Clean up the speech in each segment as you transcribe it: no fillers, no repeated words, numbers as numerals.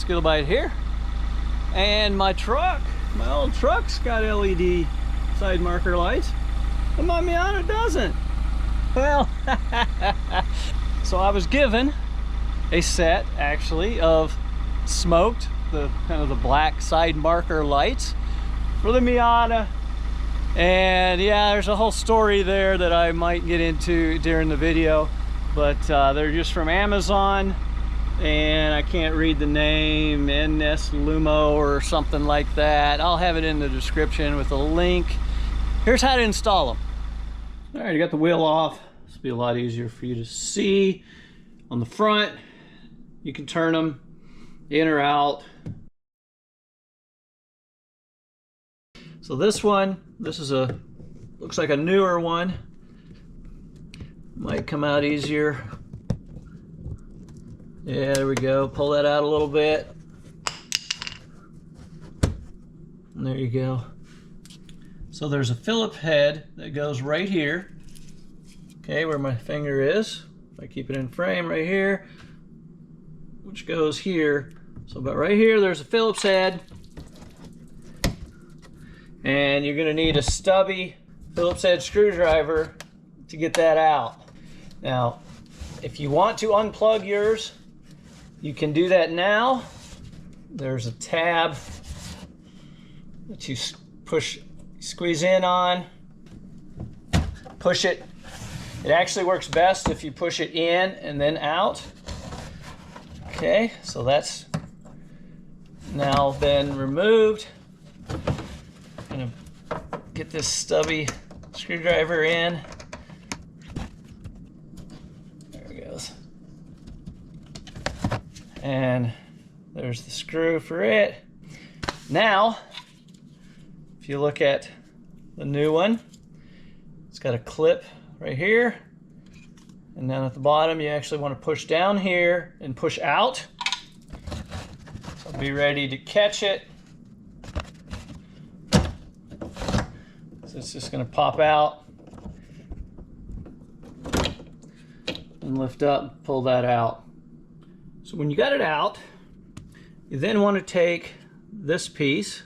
Skittlebite here. And my truck, my old truck's got LED side marker lights, and my Miata doesn't. Well, so I was given a set actually of smoked, the kind of the black side marker lights for the Miata. And yeah, there's a whole story there that I might get into during the video, but they're just from Amazon, and I can't read the name, NS Lumo or something like that. I'll have it in the description with a link. Here's how to install them. All right, I got the wheel off. This will be a lot easier for you to see. On the front, you can turn them in or out. So this one, this is looks like a newer one. Might come out easier. Yeah, there we go. Pull that out a little bit. And there you go. So there's a Phillips head that goes right here. Okay, where my finger is. If I keep it in frame right here, which goes here. So about right here, there's a Phillips head. And you're gonna need a stubby Phillips head screwdriver to get that out. Now, if you want to unplug yours, you can do that now. There's a tab that you squeeze in on, push it. It actually works best if you push it in and then out. Okay, so that's now been removed. Gonna get this stubby screwdriver in. There it goes. And there's the screw for it. Now, if you look at the new one, it's got a clip right here. And then at the bottom, you actually want to push down here and push out. So be ready to catch it. So it's just going to pop out and lift up, pull that out. So when you got it out, you then want to take this piece,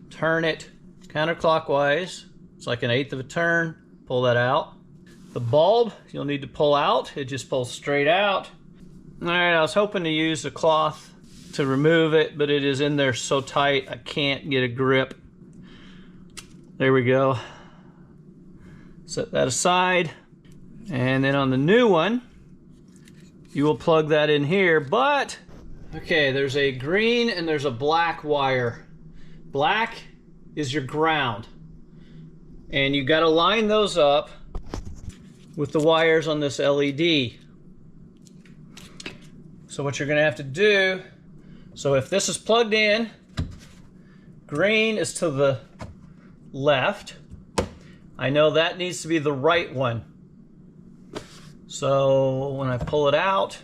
turn it counterclockwise. It's like 1/8 of a turn. Pull that out. The bulb you'll need to pull out. It just pulls straight out. All right, I was hoping to use a cloth to remove it, but it is in there so tight I can't get a grip. There we go. Set that aside. And then on the new one, you will plug that in here, but okay, there's a green and there's a black wire. Black is your ground, and you got to line those up with the wires on this LED. So what you're going to have to do, so if this is plugged in, green is to the left. I know that needs to be the right one. So when I pull it out,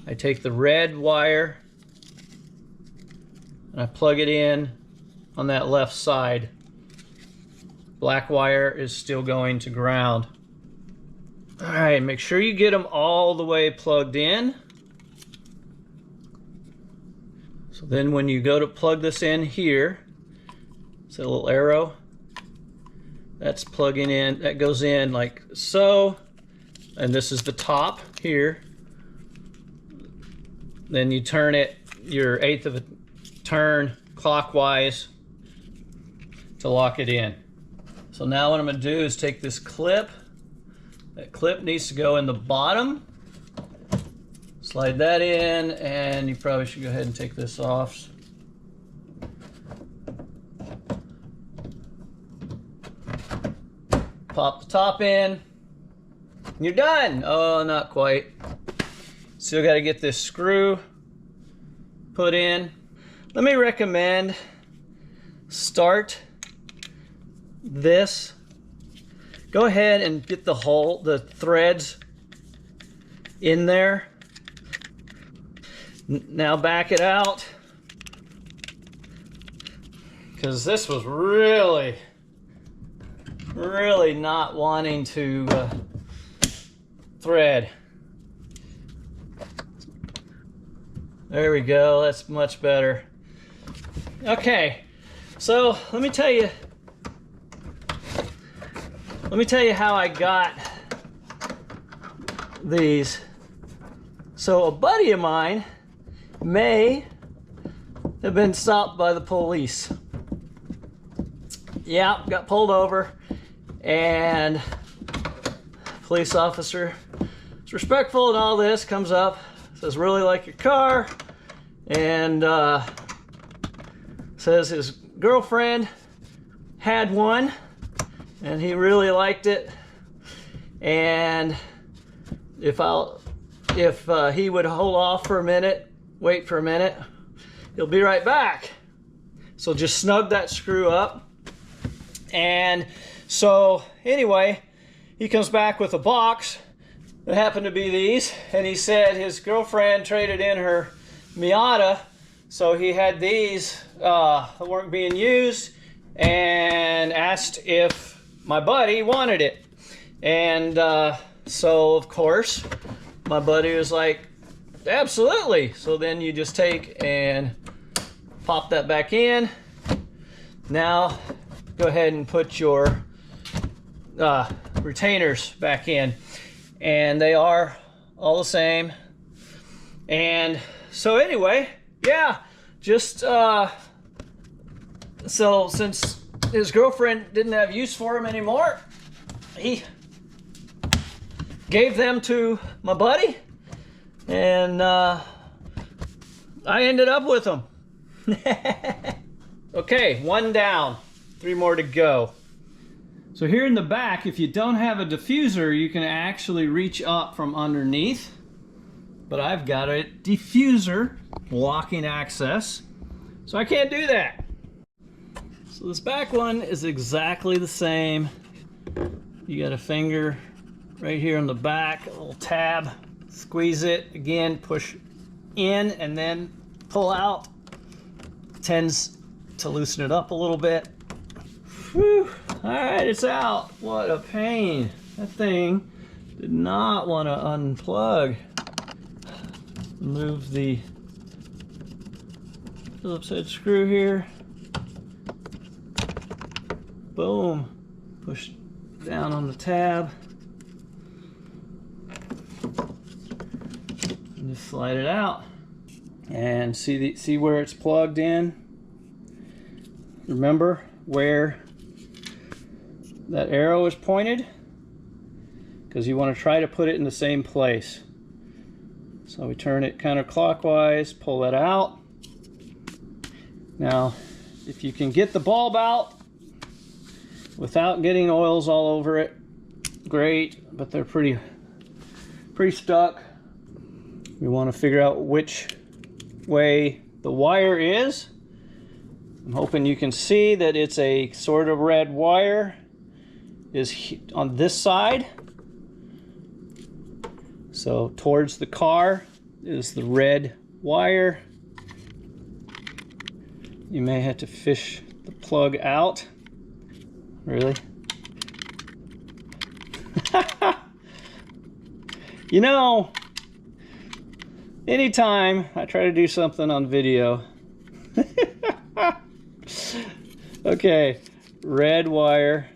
I take the red wire and I plug it in on that left side. Black wire is still going to ground. All right, make sure you get them all the way plugged in. So then when you go to plug this in here, see a little arrow? That's plugging in, that goes in like so. And this is the top here. Then you turn it your 1/8 of a turn clockwise to lock it in. So now what I'm going to do is take this clip. That clip needs to go in the bottom. Slide that in, and you probably should go ahead and take this off. Pop the top in. You're done. Oh, not quite. Still got to get this screw put in. Let me recommend start this. Go ahead and get the threads in there. Now back it out, because this was really not wanting to thread. There we go, that's much better. Okay, so let me tell you how I got these. So a buddy of mine may have been stopped by the police. Yeah, got pulled over, and police officer is respectful and all this, comes up, says, really like your car, and says his girlfriend had one and he really liked it, and if he would hold off for a minute, wait for a minute, he'll be right back. So just snug that screw up. And so anyway, he comes back with a box that happened to be these, and he said his girlfriend traded in her Miata, so he had these that weren't being used, and asked if my buddy wanted it. And so of course my buddy was like, absolutely. So then you just take and pop that back in. Now go ahead and put your retainers back in, and they are all the same. And so anyway, yeah, just so since his girlfriend didn't have use for him anymore, he gave them to my buddy, and I ended up with them. Okay, one down, 3 more to go. So here in the back, if you don't have a diffuser, you can actually reach up from underneath, but I've got a diffuser locking access, so I can't do that. So this back one is exactly the same. You got a finger right here on the back, a little tab, squeeze it, again, push in and then pull out. Tends to loosen it up a little bit. Whew. All right, it's out. What a pain. That thing did not want to unplug. Remove the Phillips head screw here. Boom. Push down on the tab. And just slide it out. And see where it's plugged in? Remember where that arrow is pointed? Because you want to try to put it in the same place. So we turn it counterclockwise, pull that out. Now, if you can get the bulb out without getting oils all over it, great, but they're pretty stuck. We want to figure out which way the wire is. I'm hoping you can see that it's a sort of red wire is on this side. So towards the car is the red wire. You may have to fish the plug out. Really? You know, anytime I try to do something on video. Okay, red wire.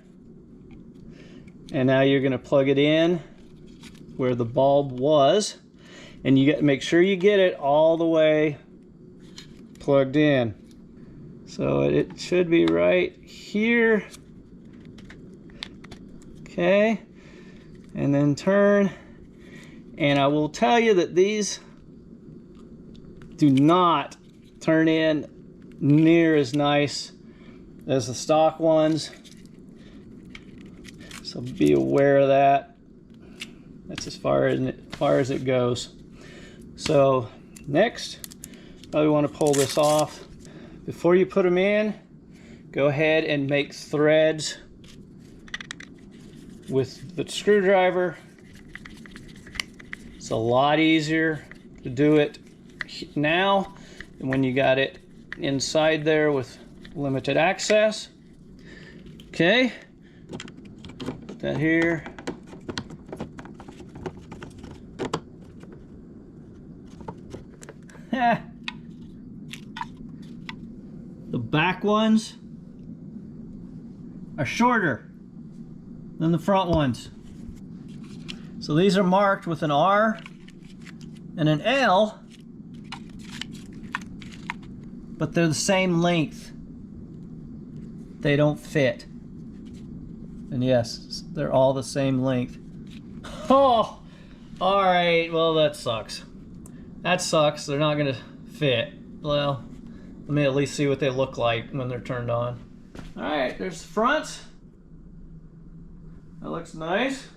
And now you're gonna plug it in where the bulb was, and you got to make sure you get it all the way plugged in. So it should be right here. Okay, and then turn. And I will tell you that these do not turn in near as nice as the stock ones. So be aware of that. That's as far as it goes. So next, probably want to pull this off. Before you put them in, go ahead and make threads with the screwdriver. It's a lot easier to do it now than when you got it inside there with limited access. Okay, put that here. The back ones are shorter than the front ones. So these are marked with an R and an L, but they're the same length. They don't fit. And yes, they're all the same length. Oh, all right, well that sucks. That sucks, they're not gonna fit. Well, let me at least see what they look like when they're turned on. All right, there's the front. That looks nice.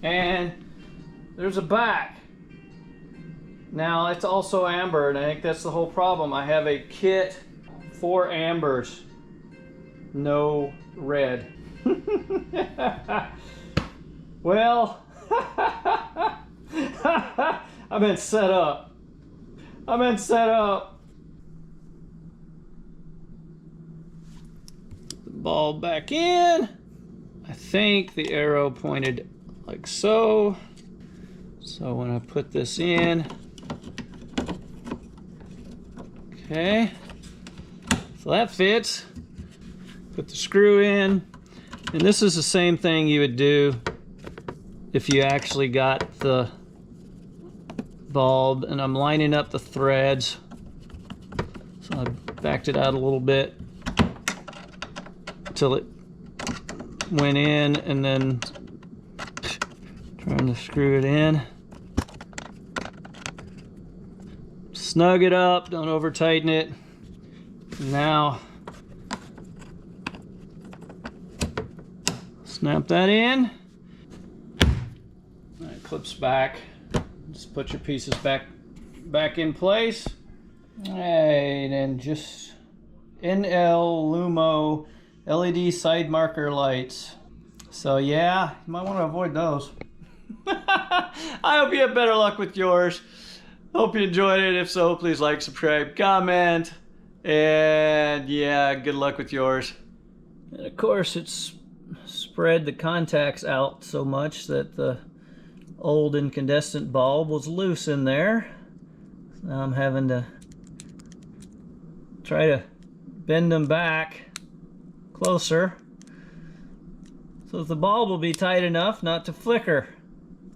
And there's a back. Now it's also amber, and I think that's the whole problem. I have a kit for ambers, no red. Well, I've been set up. I've been set up. Put the bulb back in. I think the arrow pointed like so. So when I put this in, okay, so that fits. Put the screw in, and this is the same thing you would do if you actually got the bulb. And I'm lining up the threads, so I backed it out a little bit until it went in, and then trying to screw it in. Snug it up, don't over tighten it. Now snap that in. It clips back. Just put your pieces back in place. Alright, and just NL Lumo LED side marker lights. So yeah, you might want to avoid those. I hope you have better luck with yours. Hope you enjoyed it. If so, please like, subscribe, comment, and yeah, good luck with yours. And of course, it's spread the contacts out so much that the old incandescent bulb was loose in there. So now I'm having to try to bend them back closer so that the bulb will be tight enough not to flicker.